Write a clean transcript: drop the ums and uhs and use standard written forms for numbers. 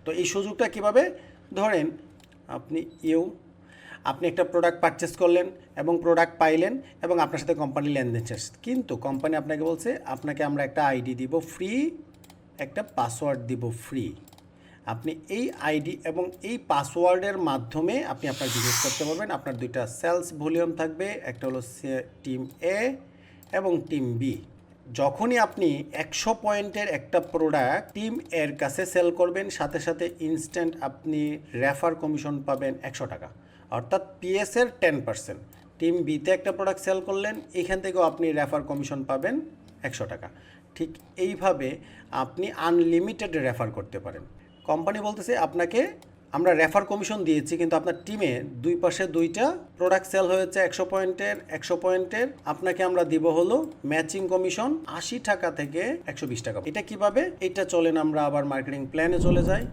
তো এই সুযোগটা কিভাবে ধরেন আপনি একটা প্রোডাক্ট পারচেস করলেন এবং প্রোডাক্ট পাইলেন এবং আপনার সাথে কোম্পানি লেনদেন শেষ, কিন্তু কোম্পানি আপনাকে বলছে আপনাকে আমরা একটা আইডি দিব ফ্রি, একটা পাসওয়ার্ড দিব ফ্রি। আপনি এই আইডি এবং এই পাসওয়ার্ডের মাধ্যমে আপনি আপনার বিজনেস করতে পারবেন। আপনার দুইটা সেলস ভলিউম থাকবে, একটা হলো টিম এ এবং টিম বি। যখনই আপনি 100 পয়েন্টের একটা প্রোডাক্ট টিম এর কাছে সেল করবেন, সাথে সাথে ইনস্ট্যান্ট আপনি রেফার কমিশন পাবেন 100 টাকা, অর্থাৎ পিএসের 10%। টিম বিতে একটা প্রোডাক্ট সেল করলেন, এখান থেকেও আপনি রেফার কমিশন পাবেন 100 টাকা। ঠিক এইভাবে আপনি আনলিমিটেড রেফার করতে পারেন। কোম্পানি বলতেছে আপনাকে আমরা রেফার কমিশন দিয়েছি, কিন্তু আপনার টিমে দুই পাশে দুইটা প্রোডাক্ট সেল হয়েছে 100 পয়েন্টের, আপনাকে আমরা দিব হলো ম্যাচিং কমিশন 80 টাকা থেকে 120 টাকা। এটা কিভাবে? এটা চলেন আমরা আবার মার্কেটিং প্ল্যানে চলে যাই।